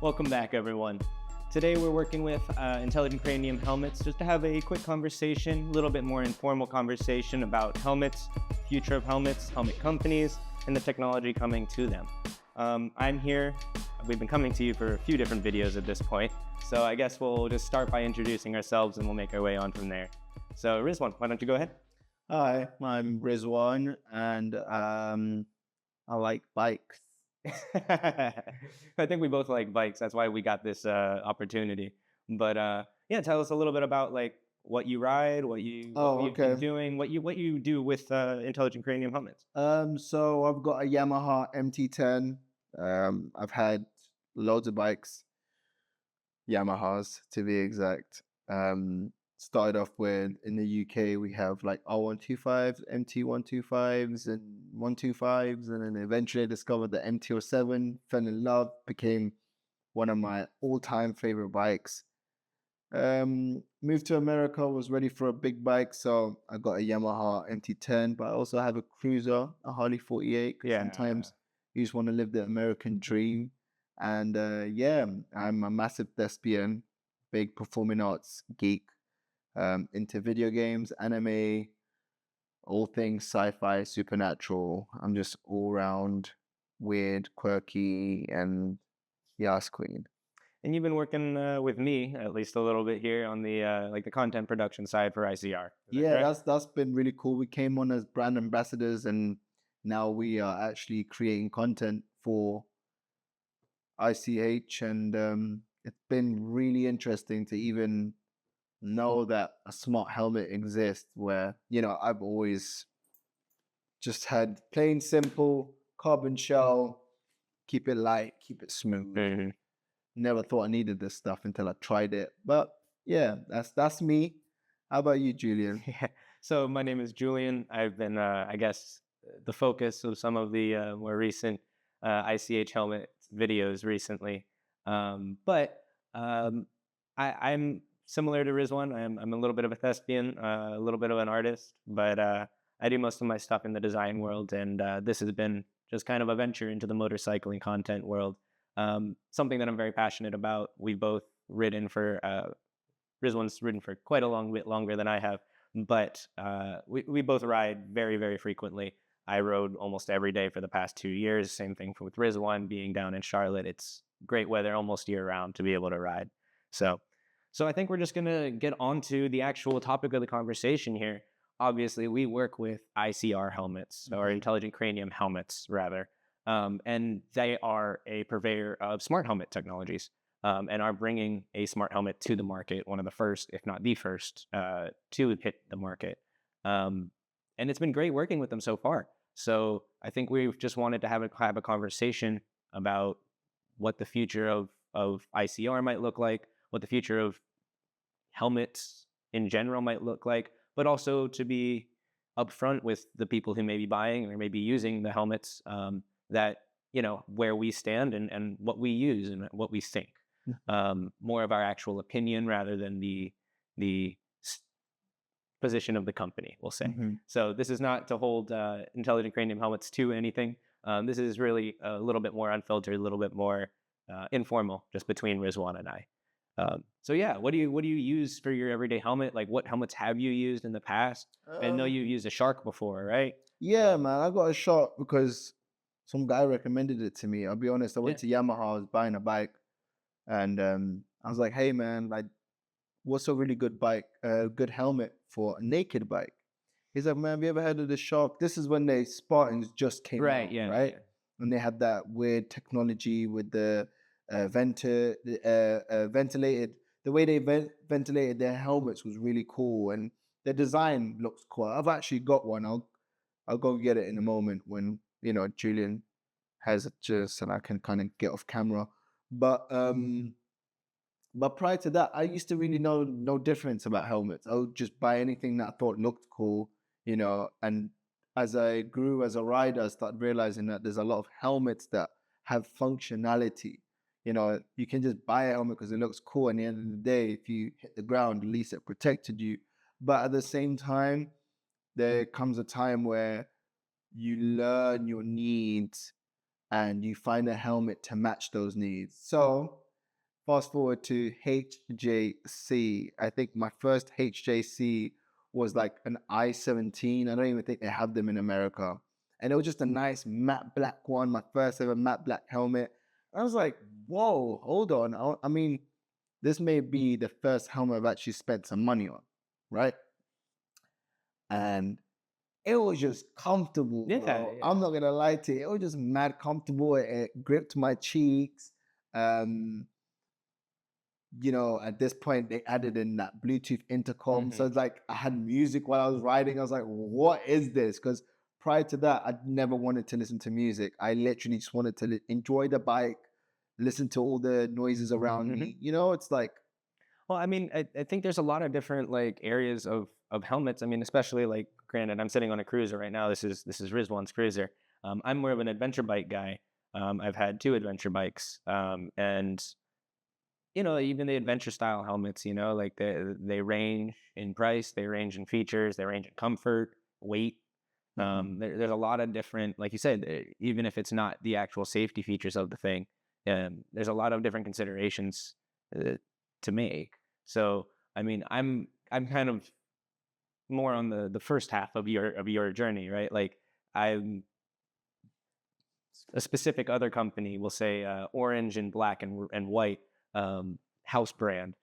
Welcome back, everyone. Today we're working with Intelligent Cranium helmets just to have a quick conversation, a little bit more informal conversation about helmets, future of helmets, helmet companies, and the technology coming to them. I'm here. We've been coming to you for a few different videos at this point, so I guess we'll just start by introducing ourselves and we'll make our way on from there. So Rizwan, why don't you go ahead? Hi, I'm Rizwan, and I like bikes. I think we both like bikes. That's why we got this opportunity. But yeah, tell us a little bit about like what you ride, what Oh, you've been okay. doing, what you do with Intelligent Cranium helmets. So I've got a Yamaha MT10. I've had loads of bikes, Yamahas to be exact. Started off with in the UK we have like R125s, MT125s, and 125s, and then eventually I discovered the MT07. Fell in love, became one of my all-time favorite bikes. Moved to America, was ready for a big bike, so I got a Yamaha MT10, but I also have a cruiser, a Harley 48, because Yeah. sometimes you just want to live the American dream. And yeah, I'm a massive thespian, big performing arts geek, into video games, anime, all things sci-fi, supernatural. I'm just all round weird, quirky, and yas queen. And you've been working with me at least a little bit here on the like the content production side for ICR. Is that Yeah, correct? that's been really cool. We came on as brand ambassadors, and now we are actually creating content for ICH, and it's been really interesting to even know that a smart helmet exists. Where I've always just had plain simple carbon shell, keep it light, keep it smooth. Mhm. Never thought I needed this stuff until I tried it. But yeah, that's me. How about you, Julian? Yeah. So my name is Julian. I've been, I guess, the focus of some of the more recent ICH helmet videos recently. But I'm similar to Rizwan. I'm a little bit of a thespian, a little bit of an artist, but I do most of my stuff in the design world, and this has been just kind of a venture into the motorcycling content world. Something that I'm very passionate about. We've both ridden for Rizwan's ridden for quite a long bit longer than I have, but we both ride very, very frequently. I rode almost every day for the past 2 years. Same thing with Rizwan being down in Charlotte. It's great weather almost year round to be able to ride. So, so I think we're just gonna get on to the actual topic of the conversation here. Obviously, we work with ICR helmets or Mhm. intelligent cranium helmets rather, and they are a purveyor of smart helmet technologies and are bringing a smart helmet to the market, one of the first, if not the first, to hit the market. Um, and it's been great working with them so far. So I think we've just wanted to have a conversation about what the future of ICR might look like, what the future of helmets in general might look like, but also to be upfront with the people who may be buying or may be using the helmets that where we stand and what we use and what we think. More of our actual opinion rather than the position of the company, we'll say. Mhm. So this is not to hold intelligent cranium helmets to anything. This is really a little bit more unfiltered, a little bit more informal, just between Rizwan and I. So yeah, what do you use for your everyday helmet? Like what helmets have you used in the past? I know Um, you've used a Shark before, right? yeah, man, I got a shot because some guy recommended it to me. I'll be honest, I Yeah. went to Yamaha, I was buying a bike, and I was like, "Hey, man, like, what's a really good bike, good helmet for a naked bike?" He's like, "Man, have you ever heard of the Shark?" This is when the Spartans just came Right. out, Yeah. right? Yeah. And they had that weird technology with the ventilated. The way they ventilated their helmets was really cool, and the design looks cool. I've actually got one. I'll go get it in a moment when Julian has it just and I can kind of get off camera. But prior to that, I used to really know no difference about helmets. I would just buy anything that I thought looked cool, And as I grew as a rider, I started realizing that there's a lot of helmets that have functionality. You can just buy a helmet because it looks cool. And at the end of the day, if you hit the ground, at least it protected you. But at the same time, there comes a time where you learn your needs and you find a helmet to match those needs. So fast forward to HJC. I think my first HJC was like an I-17. I don't even think they have them in America. And it was just a nice matte black one, my first ever matte black helmet. I was like, whoa, hold on. I mean, this may be the first helmet I've actually spent some money on, right? And it was just comfortable, Yeah, bro. yeah. I'm not gonna lie to you. It was just mad comfortable. It gripped my cheeks. Um, at this point they added in that Bluetooth intercom. So Mhm. it's like I had music while I was riding. I was like, what is this? Because prior to that, I'd never wanted to listen to music. I literally just wanted to enjoy the bike, listen to all the noises around Mhm. me. It's like, Well, I mean, I think there's a lot of different like areas of helmets. I mean, especially like, granted, I'm sitting on a cruiser right now. This is Rizwan's cruiser. I'm more of an adventure bike guy. I've had two adventure bikes, and even the adventure style helmets. Like they range in price, they range in features, they range in comfort, weight. mhm, There's a lot of different, like you said, even if it's not the actual safety features of the thing, there's a lot of different considerations uh, to make. So, I mean, I'm kind of more on the first half of your journey, right? Like, I'm a specific other company will say orange and black and white, house brand.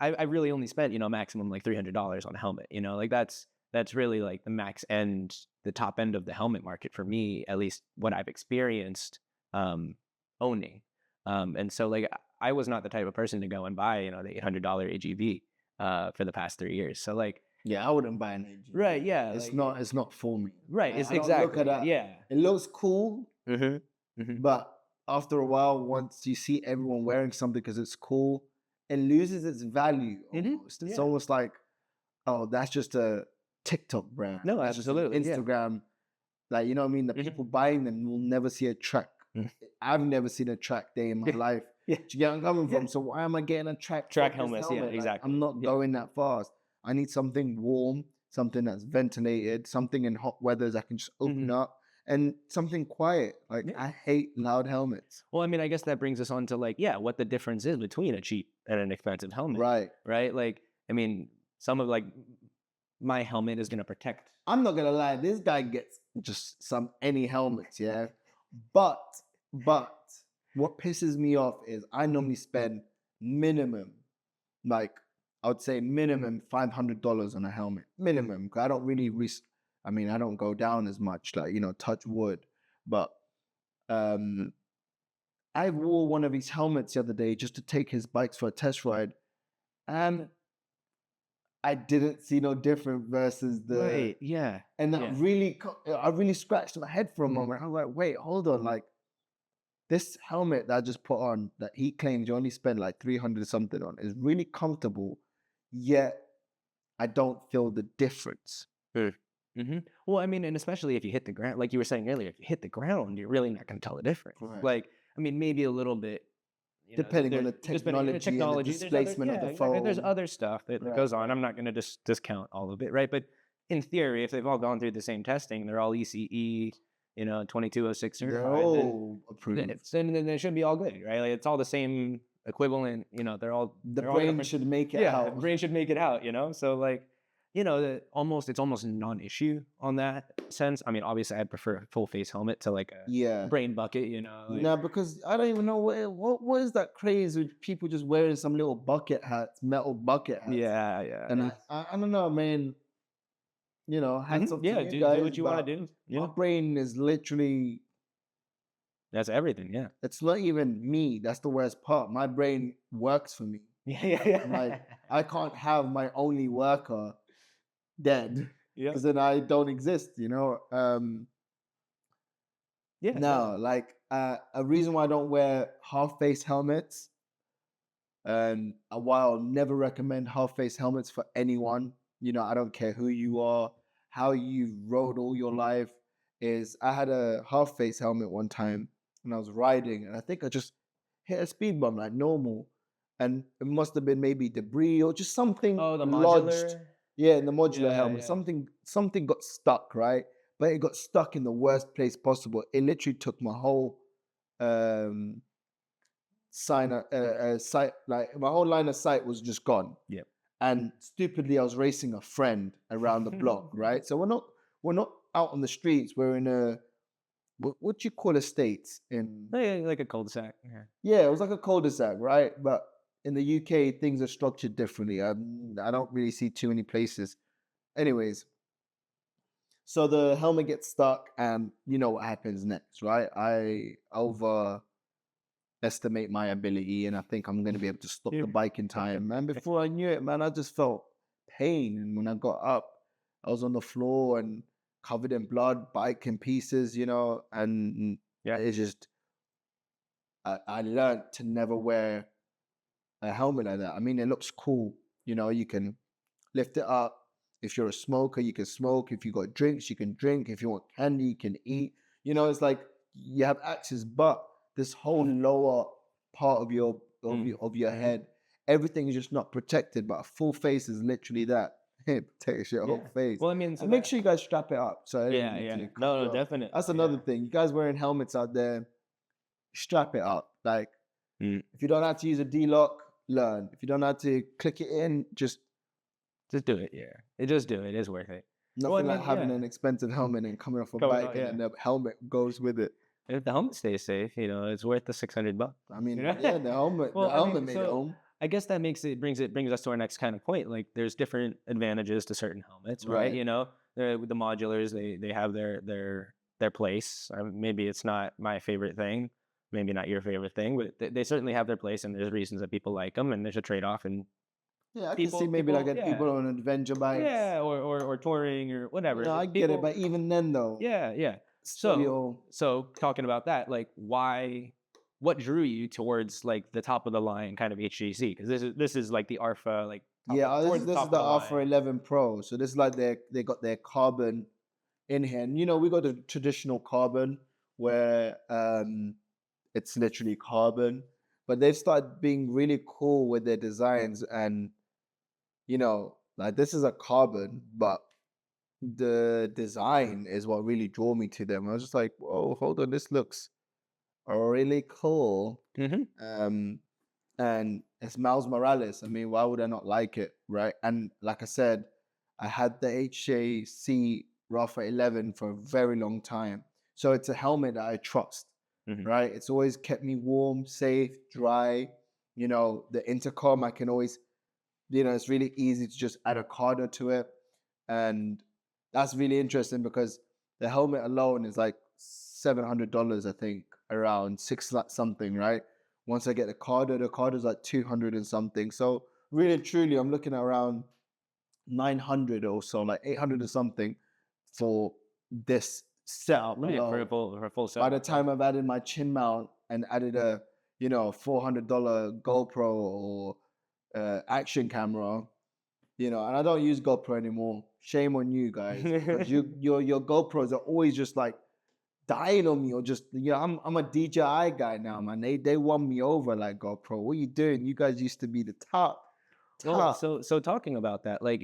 I really only spent maximum like $300 on a helmet. Like that's really like the max end, the top end of the helmet market for me, at least what I've experienced um, owning. And so like I was not the type of person to go and buy the $800 AGV for the past 3 years. So like, yeah, I wouldn't buy an right, AGV. yeah, It's like, not. It's not for me. right, I, it's I don't look at exactly, that. yeah. It looks cool, Mhm, mhm. but after a while, once you see everyone wearing something because it's cool, it loses its value Mhm, almost. It's yeah. almost like, oh, that's just a TikTok brand. No, That's just an absolutely, yeah. Instagram. Like, you know what I mean? The Mhm, people buying them will never see a track. mhm. I've never seen a track day in my Yeah, life. yeah, Do you get where I'm coming yeah. from? So why am I getting a track Track focused helmets, yeah, helmet? Like, I'm exactly. not Yeah. going that fast. I need something warm, something that's ventilated, something in hot weathers I can just open Mhm, up, and something quiet. Like, yeah. I hate loud helmets. Well, I mean, I guess that brings us on to like, yeah, what the difference is between a cheap and an expensive helmet, Right. right? Like, I mean, some of like my helmet is gonna protect. I'm not gonna lie, this guy gets just some any helmets, yeah. But but what pisses me off is I normally spend minimum, like I would say minimum $500 on a helmet. Minimum. 'Cause I don't really I mean, I don't go down as much, like, touch wood. But um I wore one of his helmets the other day just to take his bikes for a test ride. And I didn't see no different versus the Right. Yeah. and that Yeah. really I really scratched my head for a Mhm. moment. I was like, wait, hold on. Like this helmet that I just put on that he claims you only spend like 300 something on is really comfortable, yet I don't feel the difference. Mm. Mhm. Well, I mean, and especially if you hit the ground, like you were saying earlier, if you hit the ground, you're really not gonna tell the difference. Correct. Like, I mean, maybe a little bit, Depending on there's the just been technology and the technology. There's other, displacement of yeah, the exactly. There's foam. other stuff that Right, goes on. right. I'm not gonna discount all of it, right? But in theory, if they've all gone through the same testing, they're all ECE, 2206 They're certified, then all approved. then they should be all good, right? Like it's all the same equivalent. The they're all gonna brain should make it yeah, out. brain should make it out. So like it's almost non-issue on that sense. I mean, obviously, I'd prefer a full face helmet to like a Yeah. brain bucket. Like No, because I don't even know what is that craze with people just wearing some little bucket hats, metal bucket hats. yeah, yeah, And I don't know, man. Hats off to yeah. you Do guys, what you want but to do. my Yeah, brain is literally, that's everything. Yeah, it's not even me. That's the worst part. My brain works for me. yeah, yeah, I'm like, yeah. I can't have my only worker dead Yeah, because then I don't exist, yeah, no. Now, like, a reason why I don't wear half face helmets, and while I'll never recommend half face helmets for anyone, I don't care who you are, how you rode all your life, is I had a half face helmet one time when I was riding, and I think I just hit a speed bump like normal. And it must have been maybe debris or just something Oh, the lodged. modular. Yeah, in the modular Yeah, helmet. yeah. Something got stuck, right? But it got stuck in the worst place possible. It literally took my whole um sight, like my whole line of sight was just gone. Yep. And stupidly, I was racing a friend around the block, right? So we're not out on the streets. We're in a what do you call estates in? Like a cul-de-sac. Yeah. Yeah, it was like a cul-de-sac, right? But in the UK, things are structured differently. I don't really see too many places. Anyways, so the helmet gets stuck, and you know what happens next, right? I overestimate my ability, and I think I'm going to be able to stop Yeah. the bike in time. Man, before I knew it, man, I just felt pain. And when I got up, I was on the floor and covered in blood, bike in pieces, and Yeah. it's just, I learned to never wear a helmet like that. I mean, it looks cool. You can lift it up. If you're a smoker, you can smoke. If you got drinks, you can drink. If you want candy, you can eat. It's like you have access, but this whole lower part of your of Mm. your of your head, everything is just not protected. But a full face is literally that. It protects your whole Yeah. face. Well, I mean, so And make that. sure you guys strap it up. So I didn't Yeah. mean Yeah. to cut No. you No. off. Definitely. That's another Yeah. thing. You guys wearing helmets out there, strap it up. Like Mm. if you don't know how to use a D lock, learn. If you don't know how to click it in, just Just do it. Yeah. Just do it. It's worth it. Well, I nothing like mean, having yeah. an expensive helmet and coming off a Going bike on. and Yeah. then the helmet goes with it. If the helmet stays safe, it's worth the $600. I You mean, know. yeah, the helmet, the Well, I helmet mean, made it so home. I guess that brings us to our next kind of point. Like, there's different advantages to certain helmets, right? Right. With the modulars, they have their place. Maybe it's not my favorite thing, maybe not your favorite thing, but they certainly have their place, and there's reasons that people like them, and there's a trade off, and Yeah, I can see maybe like yeah, people on adventure bikes. yeah, or touring or whatever. I get it, People, but even then though, yeah, yeah. still So you'll so talking about that, like what drew you towards like the top of the line kind of HTC? Because this is like the Arfa, like yeah, this towards is the this is top of the the Alpha line. 11 Pro. So this is like they got their carbon in here. And we got the traditional carbon where it's literally carbon, but they've started being really cool with their designs. And like this is a carbon, but the design is what really drew me to them. I was just like, whoa, hold on, this looks really cool. Hmm. Um, and it's Miles Morales. I mean, why would I not like it, right? And like I said, I had the HJC Rafa 11 for a very long time, so it's a helmet that I trust, Hmm. right? It's always kept me warm, safe, dry. The intercom I can always, it's really easy to just add a carder to it, and that's really interesting because the helmet alone is like $700, I think, around something, right? Once I get the card is like 200 and something. So really, truly, I'm looking at around 900 or so, like 800 or something for this setup Yeah, alone. for a full By the setup. Yeah. time I've added my chin mount and added a, $400 GoPro or action camera, and I don't use GoPro anymore. Shame on you guys because your GoPros are always just like dying on me, or just I'm a DJI guy now, man. They won me over like GoPro. What are you doing? You guys used to be the top, Well, top. so talking about that, like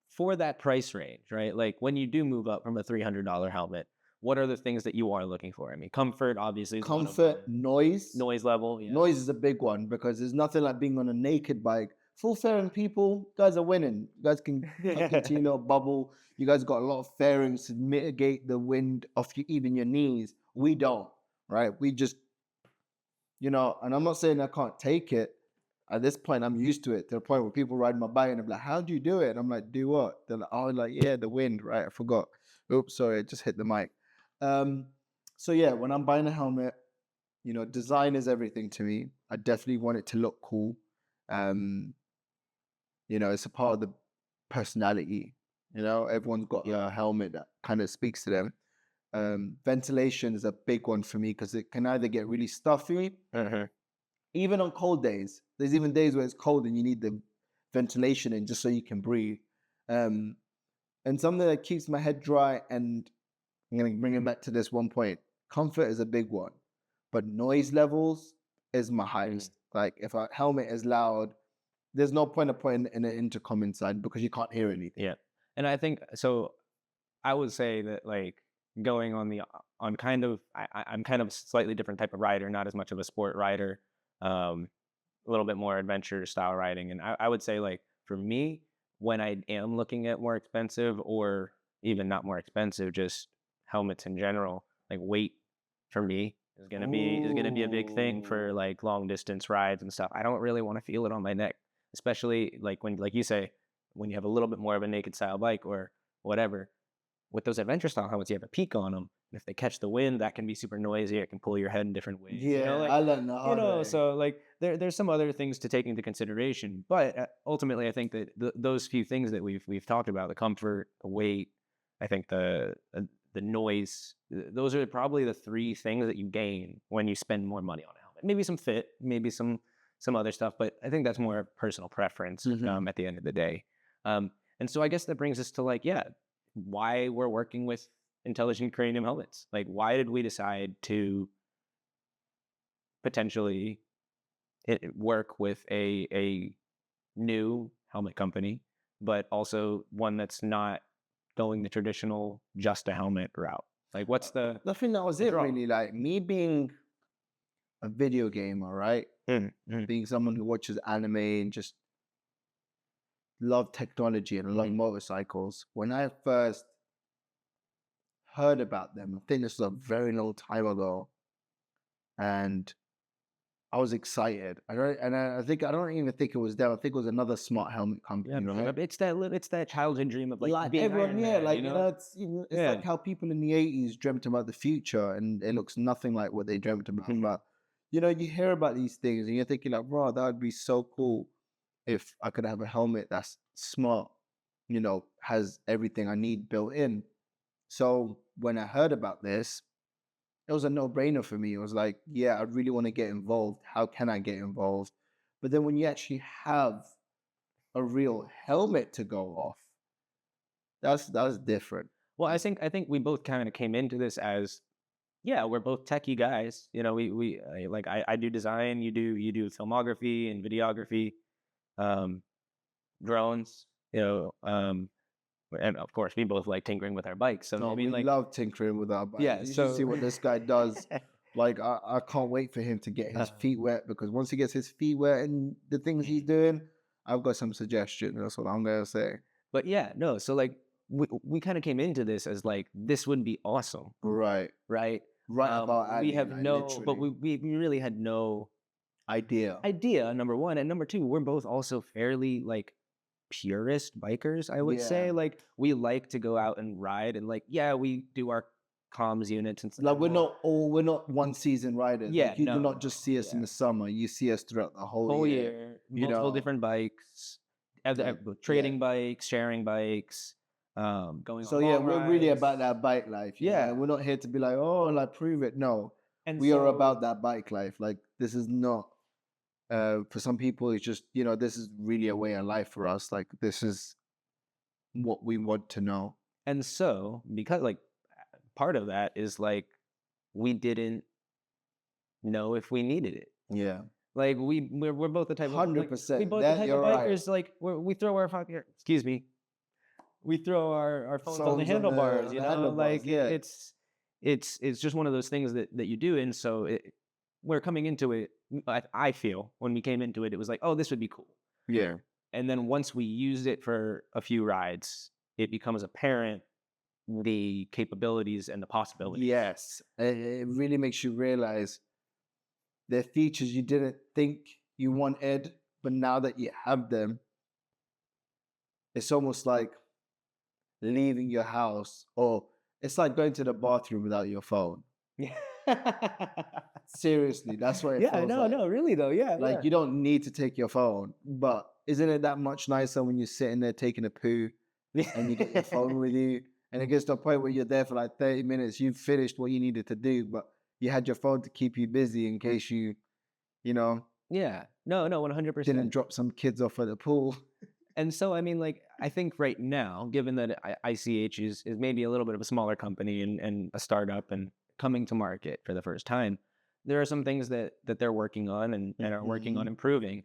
for that price range, right? Like when you do move up from a $300 helmet, what are the things that you are looking for? I mean, comfort obviously is one of them. Comfort, noise. Noise level, yeah. Noise is a big one because there's nothing like being on a naked bike. Full fairing people, guys are winning. You guys can tuck into your little bubble. You guys got a lot of fairings to mitigate the wind off even your knees. We don't, right? We just, and I'm not saying I can't take it. At this point, I'm used to it to the point where people ride my bike and I'm like, how do you do it? And I'm like, do what? They're like, oh, like, yeah, the wind, right? I forgot. Oops, sorry, I just hit the mic. Um, so yeah, when I'm buying a helmet, design is everything to me. I definitely want it to look cool. Um, it's a part of the personality. Everyone's got a helmet that kind of speaks to them. Ventilation is a big one for me because it can either get really stuffy, Uh-huh. even on cold days. There's even days where it's cold and you need the ventilation in just so you can breathe. Um, and something that keeps my head dry, and I'm going to bring it back to this one point. Comfort is a big one, but noise levels is my highest. Like if a helmet is loud, there's no point of putting in an intercom inside because you can't hear anything. Yeah. And I think so I would say that like going on kind of I'm kind of a slightly different type of rider, not as much of a sport rider, a little bit more adventure style riding. And I would say like for me, when I am looking at more expensive or even not more expensive, just helmets in general, like weight for me is gonna be a big thing for Oh, like long distance rides and stuff. I don't really want to feel it on my neck, especially like when like you say, when you have a little bit more of a naked style bike or whatever. With those adventure style helmets, you have a peak on them. And if they catch the wind, that can be super noisy. It can pull your head in different ways. yeah, I learned the hard way. So like there's some other things to take into consideration. But ultimately, I think that those few things that we've talked about, the comfort, the weight, I think the noise, those are probably the three things that you gain when you spend more money on a helmet. Maybe some fit, maybe some other stuff, but I think that's more personal preference Mhm. at the end of the day. And so I guess that brings us to like, yeah, why we're working with intelligent cranium helmets. Like, why did we decide to potentially work with a new helmet company, but also one that's not going the traditional just a helmet route? Like, what's I think that was the it draw? really. Like me being a video gamer, right? Mm, mm, Being someone who watches anime and just love technology and love mm. motorcycles. When I first heard about them, I think this was a very long time ago, and I was excited. I think I don't even think it was them. I think it was another smart helmet Yeah, company, right? it's that childhood dream of like Like being everyone, Iron yeah, Man, like it's Yeah. like how people in the '80s dreamt about the future, and it looks nothing like what they dreamt about. Mhm. But you hear about these things, and you're thinking like, "Wow, that would be so cool if I could have a helmet that's smart, has everything I need built in." So when I heard about this, it was a no-brainer for me. It was like, yeah, I really want to get involved. How can I get involved? But then when you actually have a real helmet to go off, that's different. Well, I think we both kind of came into this as yeah, we're both techie guys. Like I do design, you do filmography and videography, um, drones, and of course we both like tinkering with our bikes. So No, I mean, we like, love tinkering with our bikes. yeah. You should see So what this guy does. Like, I can't wait for him to get his uh, feet wet, because once he gets his feet wet and the things he's doing, I've got some suggestions. That's what I'm gonna say. but yeah, no. So like we kind of came into this as like this would be awesome, Right. right? Right up our We alley, have like no, but literally. we really had no Idea. idea, number one, and number two, we're both also fairly like purist bikers, I would say. Yeah. Like we like to go out and ride, and like yeah, we do our comms units Like and we're not one season riders. yeah, Like you do no, not no, just see us in yeah, the summer. You see us throughout the whole whole year. year, You multiple know, different bikes, like yeah. trading bikes, sharing bikes, going So on yeah, long we're really about rides, that bike life, yeah, and we're not here to be like, oh, like prove it. No, and we are so about that bike life. Like this is not for some people. It's just this is really a way of life for us. Like this is what we want to know. because like part of that is like we didn't know if we needed it. Yeah, Like we're both the type of hundred like we percent. both the That type of you're right. bikers like we throw our fucking excuse me, we throw our phones on the Phones on the handlebars, on the like handlebars. Yeah, it's just one of those things that you do, and so we're coming into it. I feel when we came into it, it was like, oh, this would be cool, yeah. and then once we used it for a few rides, it becomes apparent the capabilities and the possibilities. Yes, it really makes you realize there are features you didn't think you wanted, but now that you have them, it's almost like leaving your house, or it's like going to the bathroom without your phone. Yeah. Seriously, that's what it Yeah, feels no, like. no, really though, yeah, Like you don't need to take your phone, but isn't it that much nicer when you're sitting there taking a poo and you got your phone yeah. with you, and it gets to a point where you're there for like 30 minutes, you've finished what you needed to do, but you had your phone to keep you busy in case you know, Yeah. No, no, didn't 100%. drop some kids off at the pool. And so, I mean, like, I think right now, given that ICH is maybe a little bit of a smaller company and a startup and coming to market for the first time, there are some things that they're working on and are working on Mhm. improving.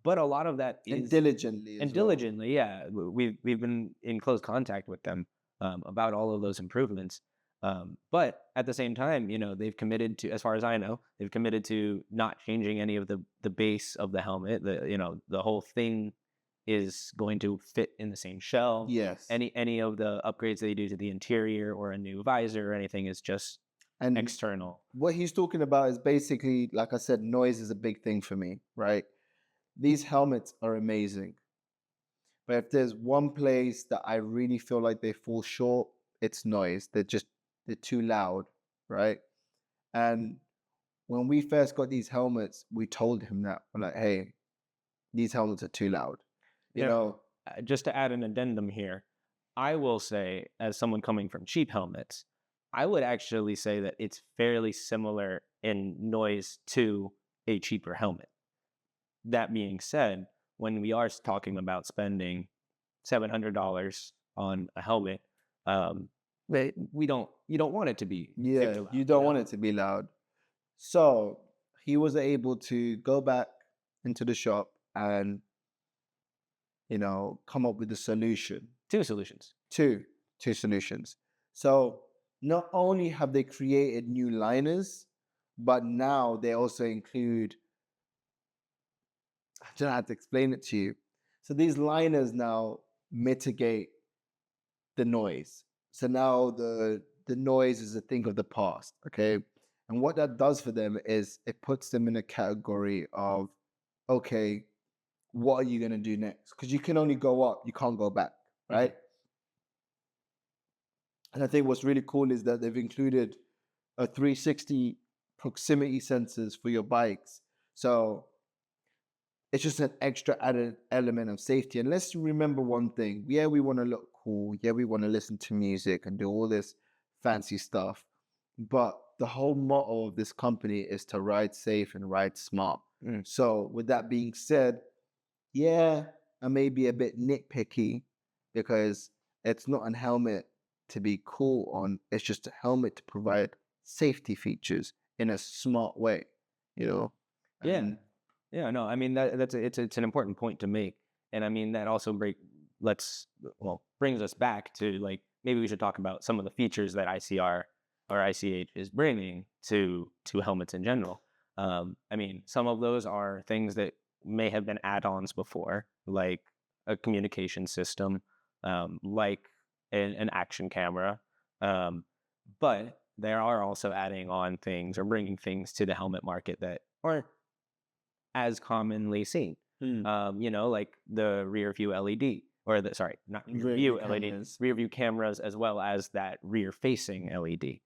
But a lot of that And is diligently and as well. diligently, yeah, we've been in close contact with them about all of those improvements. But at the same time, they've committed to, as far as I know, they've committed to not changing any of the base of the helmet. The whole thing is going to fit in the same shell. Yes. Any of the upgrades they do to the interior or a new visor or anything is just And external. what he's talking about is basically, like I said, noise is a big thing for me, right? These helmets are amazing. But if there's one place that I really feel like they fall short, it's noise. They're too loud, right? And when we first got these helmets, we told him that. We're like, hey, these helmets are too loud. You Yeah. know, Just to add an addendum here, I will say, as someone coming from cheap helmets, I would actually say that it's fairly similar in noise to a cheaper helmet. That being said, when we are talking about spending $700 on a helmet, you don't want it to be yeah, super loud, you don't want it to be loud. So he was able to go back into the shop and, come up with a solution. Two solutions. Two, two solutions. So not only have they created new liners, but now they also include, I don't know how to explain it to you. So these liners now mitigate the noise. So now the noise is a thing of the past. Okay. And what that does for them is it puts them in a category of, okay, what are you gonna do next? Because you can only go up, you can't go back, Mhm. right? And I think what's really cool is that they've included a 360 proximity sensors for your bikes. So it's just an extra added element of safety. And let's remember one thing. Yeah, we want to look cool. Yeah, we want to listen to music and do all this fancy stuff. But the whole motto of this company is to ride safe and ride smart. Mm. So, with that being said, yeah, I may be a bit nitpicky because it's not a helmet to be cool on. It's just a helmet to provide safety features in a smart way, you know? Yeah. And Yeah, no, I mean it's an important point to make, and I mean that also brings us back to, like, maybe we should talk about some of the features that ICR or ICH is bringing to helmets in general. I mean, some of those are things that may have been add-ons before, like a communication system, like an action camera, um, but they are also adding on things or bringing things to the helmet market that aren't as commonly seen. mm, Like the rear view LED, or sorry, not rear rear view view LED, cameras. rear view cameras, as well as that rear facing LED,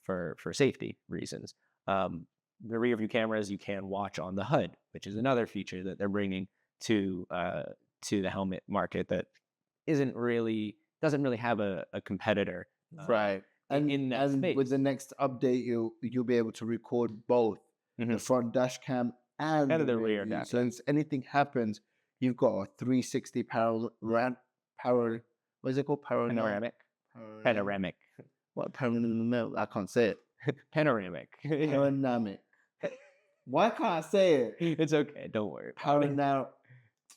for safety reasons. The rear view cameras you can watch on the HUD, which is another feature that they're bringing to the helmet market that doesn't really have a competitor, Right. in that And with space. the next update, you'll be able to record both the Mhm. front dash cam and And the the rear rear view. dash, So if anything happens, you've got a 360 power, what is it called? Paranel? panoramic, Paranel? panoramic, What paranel? I can't say it. panoramic. Paranamic. Why can't I say it? It's okay. Don't worry about it. Paranel.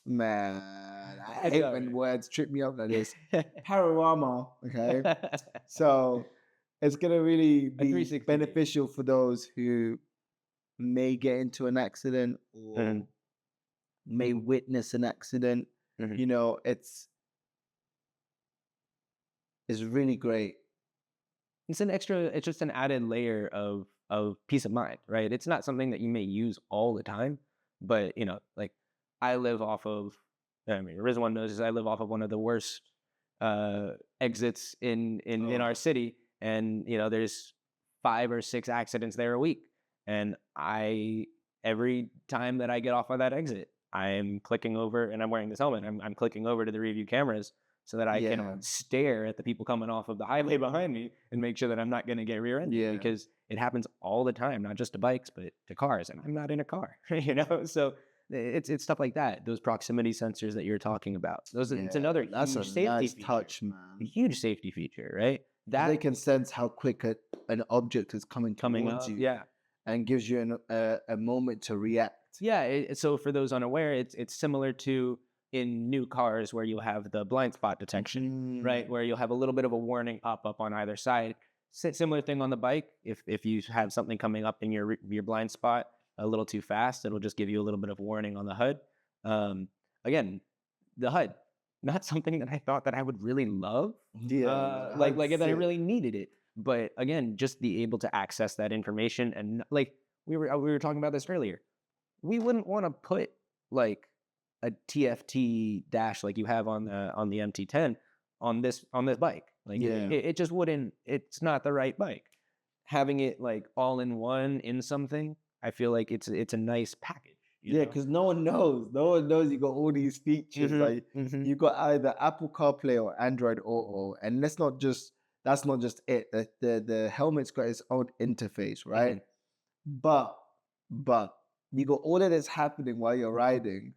Man, I It's hate all when right. words trip me up like this. Panorama. Okay. So it's going to really A be 360 view. beneficial for those who may get into an accident or Mhm, may witness an accident. mhm. You know, it's really great. It's just an added layer of peace of mind, right? It's not something that you may use all the time, but like, I live off of. I mean, Rizwan knows this. I live off of one of the worst exits in Oh, our city, and there's 5 or 6 accidents there a week, and I every time that I get off of that exit, I am clicking over, and I'm wearing this helmet. I'm clicking over to the review cameras so that I can yeah, stare at the people coming off of the highway behind me and make sure that I'm not going to get rear-ended, yeah, because it happens all the time, not just to bikes, but to cars, and I'm not in a car, So it's stuff like that. Those proximity sensors that you're talking about. It's yeah. another That's a huge safety nice feature. touch, A man. huge safety feature, right? Because they That can sense how quick an object is coming coming towards up, you yeah. and gives you a moment to react. Yeah, so for those unaware, it's similar to in new cars where you'll have the blind spot detection, right? Mhm. Where you'll have a little bit of a warning pop up on either side. Similar thing on the bike. If you have something coming up in your blind spot a little too fast, it'll just give you a little bit of warning on the HUD. Again, the HUD, not something that I thought that I would really love, Yeah, man, like that I sick. really needed it. But again, just be able to access that information and like we were talking about this earlier. We wouldn't want to put like a TFT dash like you have on the MT10 on this bike. Like Yeah. it just wouldn't. It's not the right bike. Having it like all in one in something, I feel like it's a nice package. You Yeah, know. because no one knows. No one knows you got all these features. Mm-hmm. Like Mm-hmm. you got either Apple CarPlay or Android Auto, and that's not just it. The helmet's got its own interface, Mm-hmm. right? But but you got all of this happening while you're riding,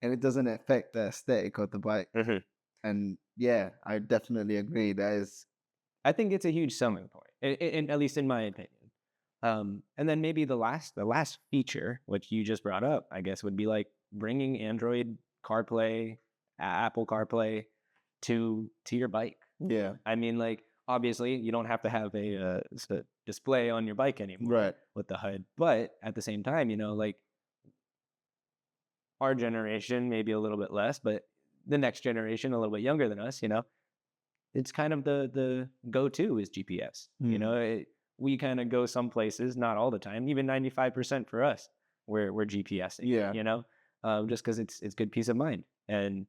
and it doesn't affect the aesthetic of the bike. Mm-hmm. And yeah, I definitely agree. That is I think it's a huge selling point, at least in my opinion. And then maybe the last feature, which you just brought up, I guess, would be like bringing Android CarPlay, Apple CarPlay to your bike. yeah, I mean, like obviously you don't have to have a display on your bike anymore right. with the HUD, but at the same time, like our generation, maybe a little bit less, but the next generation, a little bit younger than us, it's kind of the go-to is GPS. Mm. We kind of go some places, not all the time, even 95% for us, we're GPSing, Yeah. just because it's good peace of mind. And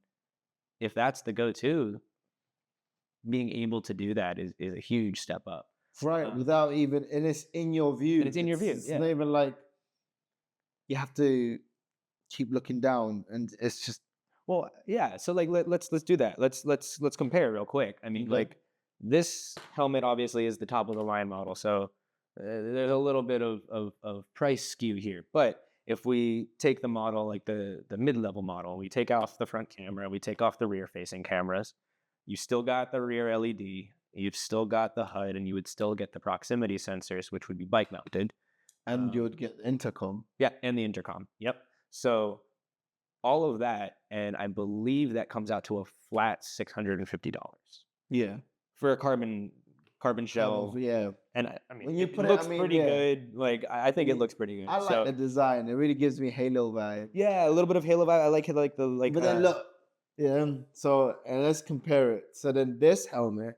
if that's the go-to, being able to do that is a huge step up. Right, without even, and it's in your view. And it's in your view, It's yeah. not even like you have to keep looking down, and it's just Well, yeah. So like let's do that. Let's compare real quick. I mean, okay. like this helmet obviously is the top of the line model, so there's a little bit of price skew here. But if we take the model like the mid level model, we take off the front camera, we take off the rear facing cameras. You still got the rear LED. You've still got the HUD, and you would still get the proximity sensors, which would be bike mounted. And you would get the intercom. Yeah, and the intercom. Yep. So all of that, and I believe that comes out to a flat $650 Yeah. for a carbon shell. Yeah. And I mean, When you it put it, looks I mean, pretty yeah. good. Like I think it looks pretty good. I like So the design. It really gives me Halo vibe. yeah, a little bit of Halo vibe. I like it, like the like. But then look, yeah. So and let's compare it. So then this helmet,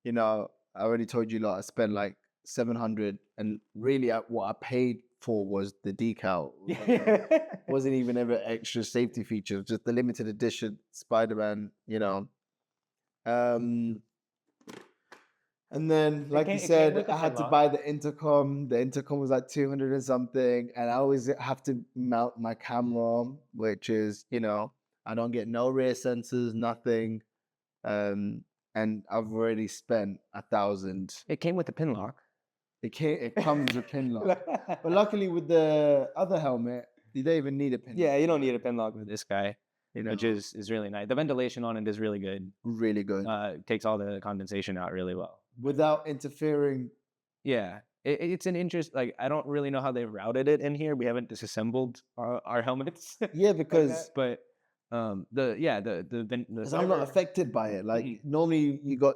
I already told you, like I spent like 700, and really what I paid for was the decal. Wasn't even ever extra safety features, just the limited edition Spider-Man. Um, and then, like you It came said, with the I had pin to lock. buy the intercom. The intercom was like 200 and something, and I always have to mount my camera, which is, I don't get no rear sensors, nothing. And I've already spent 1,000. It came with the pin lock. It comes with pin lock. But luckily with the other helmet, you don't even need a pin Yeah, lock. you don't need a pin lock with this guy, You which know, is really nice. The ventilation on it is really good. really good. Takes all the condensation out really well. Without interfering. Yeah, it's an interest. Like I don't really know how they routed it in here. We haven't disassembled our helmets. Yeah, like because that, but the because I'm not affected by it. Like Mhm. normally you got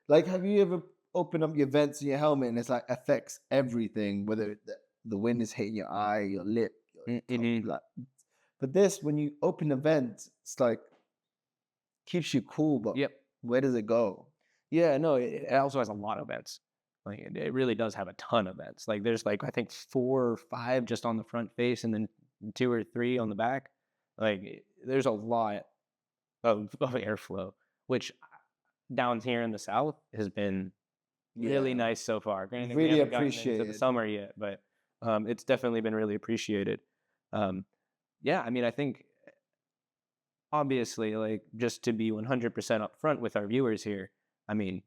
like, have you ever opened up your vents in your helmet and it's like affects everything, whether the wind is hitting your eye, your lip, your Mhm. like, but this, when you open the vent, it's like keeps you cool, but Yep. where does it go? Yeah. No. It also has a lot of vents. Like it really does have a ton of vents. Like there's like I think 4 or 5 just on the front face, and then 2 or 3 on the back. Like there's a lot of airflow, which down here in the south has been really Yeah, nice so far. Granted, we really haven't gotten into the appreciated. summer yet, but it's definitely been really appreciated. Um, yeah, I mean, I think obviously, like just to be 100% upfront with our viewers here, I mean,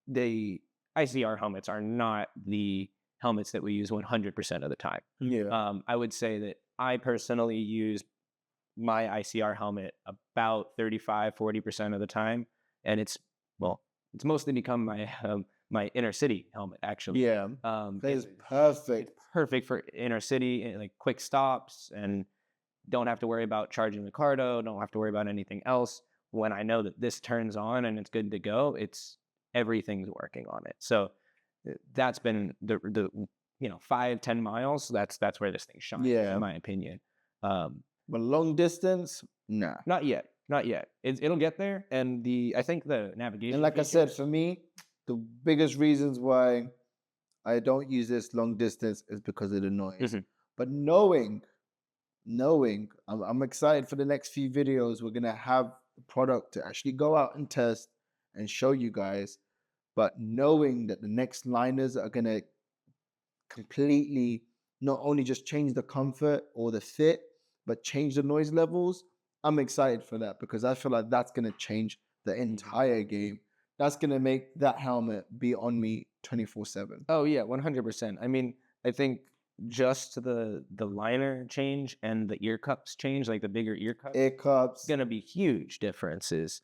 the ICR helmets are not the helmets that we use 100% of the time. Yeah, I would say that I personally use my ICR helmet about 35-40% of the time, and it's mostly become my my inner city helmet actually. yeah, that is perfect. It's perfect for inner city like quick stops, and don't have to worry about charging the cardo, don't have to worry about anything else. When I know that this turns on and it's good to go, everything's working on it. So that's been the 5-10 miles. That's where this thing shines, in Yeah. my opinion. Um, But long distance, nah. Not yet, not yet. It'll get there, and I think the And navigation like I said, features. for me, the biggest reasons why I don't use this long distance is because of the noise. Mhm, But knowing, I'm excited for the next few videos. We're gonna have the product to actually go out and test and show you guys. But knowing that the next liners are gonna completely not only just change the comfort or the fit, but change the noise levels, I'm excited for that because I feel like that's gonna change the mhm. entire game. That's gonna make that helmet be on me 24/7. Oh yeah, 100%. I mean, I think just the liner change and the ear cups change, like the bigger ear Air cups, cups, gonna be huge differences.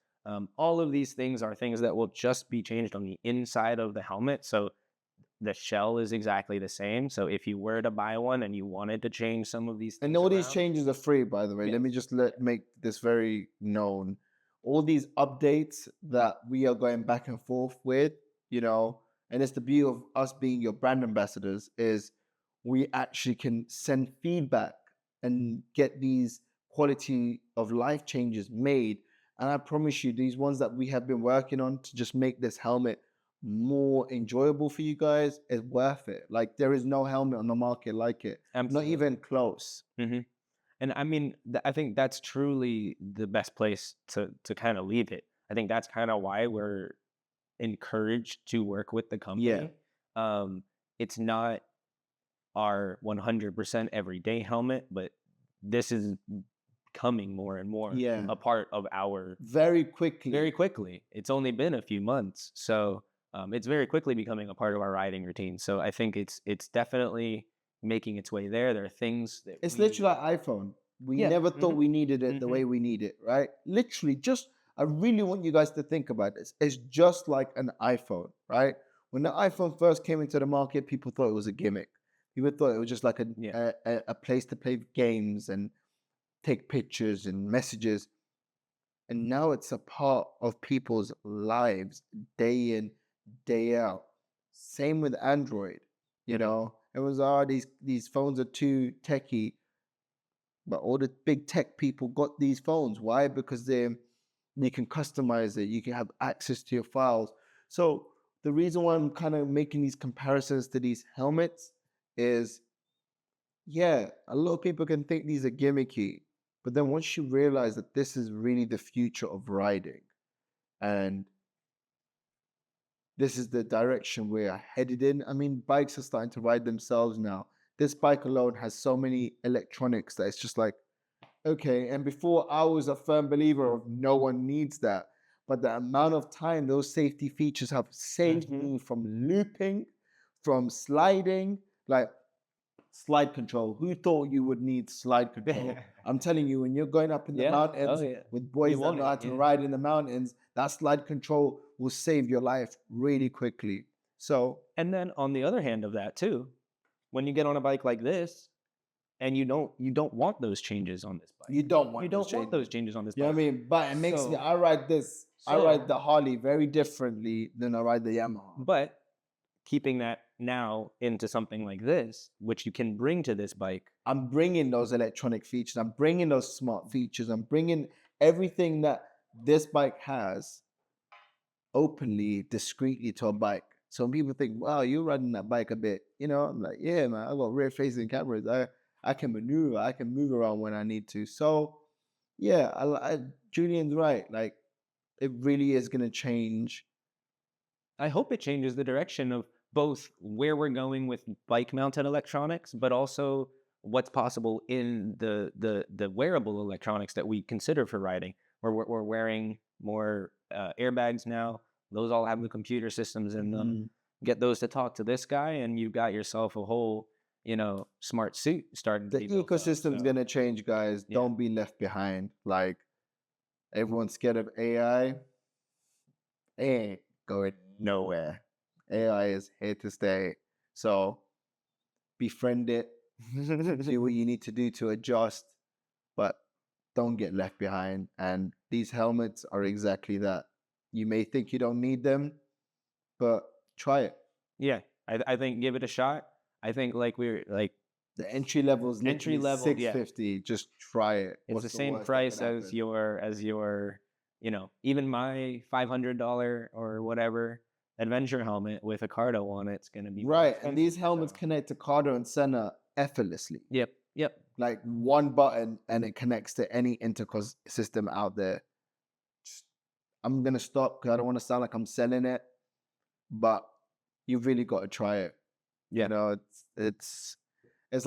All of these things are things that will just be changed on the inside of the helmet. So the shell is exactly the same. So if you were to buy one and you wanted to change some of these and things all these around, changes are free, by the way. yes. Let me just Yeah. make this very known. All these updates that we are going back and forth with, and it's the beauty of us being your brand ambassadors, is we actually can send feedback and get these quality of life changes made. And I promise you, these ones that we have been working on to just make this helmet more enjoyable for you guys is worth it. Like there is no helmet on the market like it, not even Absolutely. close. Hmm. And I mean, I think that's truly the best place to kind of leave it. I think that's kind of why we're encouraged to work with the Yeah, company. Um, it's not our 100% everyday helmet, but this is becoming more and more yeah, a part of our very quickly. very quickly. It's only been a few months, so it's very quickly becoming a part of our riding routine. So I think it's definitely making its way there. There are things that It's literally we, like iPhone. We yeah, never thought hmm we needed it the hmm way we need it, right? Literally, just I really want you guys to think about this. It's just like an iPhone, right? When the iPhone first came into the market, people thought it was a gimmick. People thought it was just like yeah, a place to play games and take pictures and messages. And now it's a part of people's lives day in, day out. Same with Android. hmm It was these phones are too techy, but all the big tech people got these phones. Why? Because you can customize it, you can have access to your files. So the reason why I'm kind of making these comparisons to these helmets is, yeah, a lot of people can think these are gimmicky, but then once you realize that this is really the future of riding and this is the direction we're headed in. I mean, bikes are starting to ride themselves now. This bike alone has so many electronics that it's just like, okay. And before I was a firm believer of no one needs that. But the amount of time those safety features have saved hmm me from looping, from sliding, like slide control. Who thought you would need slide control? I'm telling you, when you're going up in the yeah, oh mountains yeah, with you boys that want know how it, to yeah. ride in the mountains, that slide control will save your life really quickly. So And then on the other hand of that too, when you get on a bike like this and you don't want those changes on this bike. you don't You want those don't want those changes. changes on this You know what bike. I mean? But it makes me, So I ride so the Harley very differently than I ride the Yamaha. but keeping that now into something like this, which you can bring to this bike. I'm bringing those electronic features. I'm bringing those smart features. I'm bringing everything that this bike has openly, discreetly to a bike. So when people think, wow, you're riding that bike a bit, I'm like, yeah, man, I got rear facing cameras. I can maneuver, I can move around when I need to. So yeah, Julian's right. Like it really is going to change. I hope it changes the direction of both where we're going with bike mounted electronics, but also what's possible in the wearable electronics that we consider for riding. We're wearing more airbags now. Those all have the computer systems in them. Mhm. Get those to talk to this guy, and you've got yourself a whole, smart suit starting to The be built up. ecosystem's So going to change, guys. yeah. Don't be left behind. Like everyone's scared of AI. Ain't going nowhere. AI is here to stay. So befriend it, do what you need to do to adjust, but don't get left behind. And these helmets are exactly that. You may think you don't need them, but try it. Yeah, I think give it a shot. I think like we're like The entry level is entry literally level, yeah, 650. Just try it. it's the What's the same worst that could price happen? as your, you know, even my $500 or whatever adventure helmet with a Cardo on it's gonna be more Right, and these expensive. helmets So connect to Cardo and Senna effortlessly. yep, yep. Like one button, and it connects to any intercos system out there. Just- I'm gonna stop because I don't want to sound like I'm selling it, but you've really got to try it. You Yeah. know, it's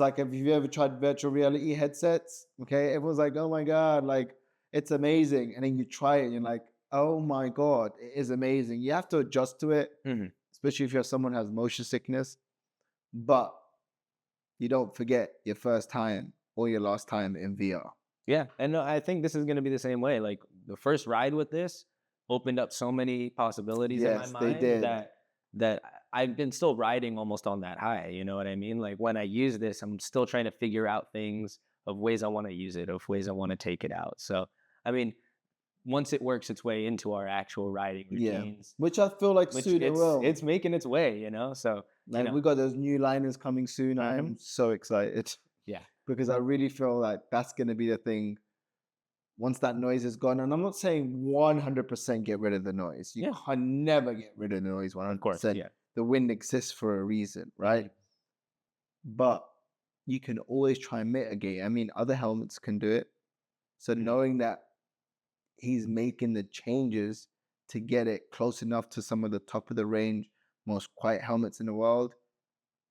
like if you've ever tried virtual reality headsets, okay? Everyone's like, oh my God, like it's amazing. And then you try it and you're like, oh my God, it is amazing. You have to adjust to it, Mhm. especially if you're someone who has motion sickness. But you don't forget your first time or your last time in VR. Yeah, and no, I think this is gonna be the same way. Like the first ride with this opened up so many possibilities in my Yes, they mind did. that I've been still riding almost on that high. You know what I mean? Like when I use this, I'm still trying to figure out things of ways I want to use it, of ways I want to take it out. So I mean, once it works its way into our actual riding Yeah. routines, Which I feel like which soon it will. it's making its way, you know. So you Like know, we got those new liners coming soon. I mhm, am so excited yeah, because I really feel like that's going to be the thing once that noise is gone. And I'm not saying 100% get rid of the noise. You yeah, can never get rid of the noise of course, 100%. yeah, The wind exists for a reason, right? But you can always try and mitigate. I mean, other helmets can do it. So mhm, knowing that he's making the changes to get it close enough to some of the top of the range, most quiet helmets in the world,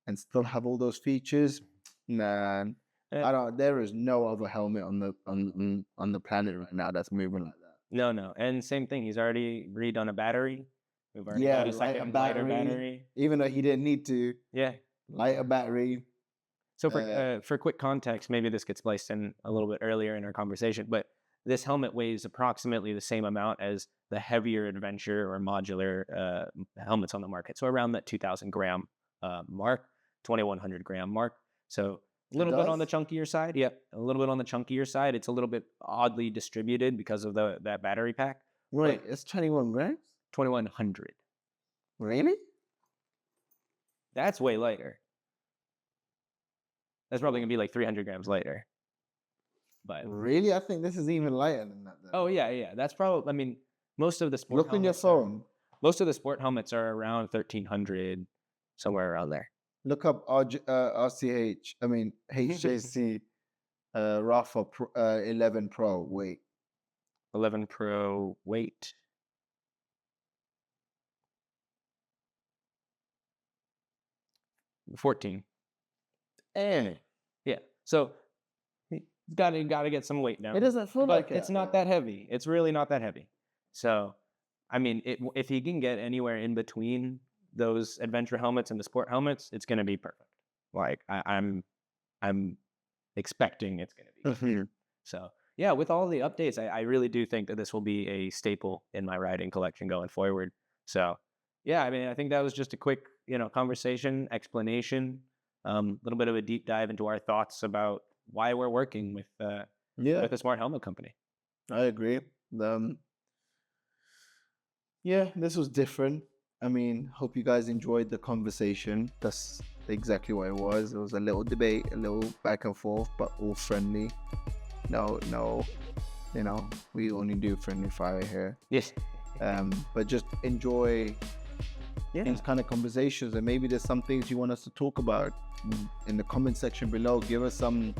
and still have all those features, man. eh, I don't. There is no other helmet on the planet right now that's moving like that. no, no, and same thing. He's already redone a battery. We've already Yeah, got a lighter second lighter battery. battery. Even though he didn't need to, Yeah. lighter battery. So Uh, for quick context, maybe this gets placed in a little bit earlier in our conversation, but this helmet weighs approximately the same amount as the heavier adventure or modular helmets on the market. So around that 2,000 gram mark, 2,100 gram mark. So a it little bit on the does. chunkier side. Yep, a little bit on the chunkier side. It's a little bit oddly distributed because of that battery pack, Wait, but it's 21 grams. 2,100. Really? That's way lighter. That's probably gonna be like 300 grams lighter. But Really? I think this is even lighter than that. Then oh yeah, yeah. That's probably. I mean, most of the sport look on your helmets are phone. most of the sport helmets are around 1,300, somewhere around there. Look up RCH. I mean HJC. Rafa 11 Pro. Wait. 11 Pro weight, 14. Eh. Yeah. So you gotta get some weight It down, doesn't feel but like it's it not though. that heavy. It's really not that heavy. So, I mean, if he can get anywhere in between those adventure helmets and the sport helmets, it's gonna be perfect. Like I'm expecting it's gonna be good. Mhm. So yeah, with all the updates, I really do think that this will be a staple in my riding collection going forward. So yeah, I mean, I think that was just a quick, conversation, explanation, a little bit of a deep dive into our thoughts about why we're working Yeah, with a smart helmet company. I agree. Um, yeah, this was different. I mean, hope you guys enjoyed the conversation. That's exactly what it was. It was a little debate, a little back and forth, but all friendly. No, no, we only do friendly fire here. Yes. But just enjoy Yeah. these kind of conversations, and maybe there's some things you want us to talk about in the comment section below. Give us some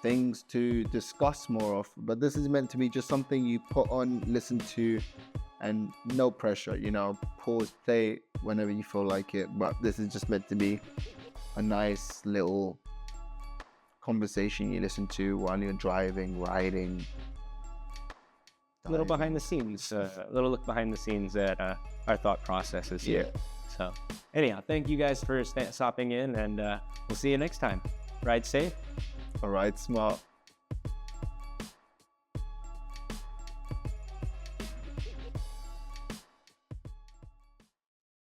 things to discuss more of, but this is meant to be just something you put on, listen to, and no pressure, pause, play whenever you feel like it. But this is just meant to be a nice little conversation you listen to while you're driving, riding, A little behind diving. the scenes, a little look behind the scenes at our thought processes here. Yeah. So anyhow, thank you guys for stopping in, and we'll see you next time. Ride safe. All right, smart.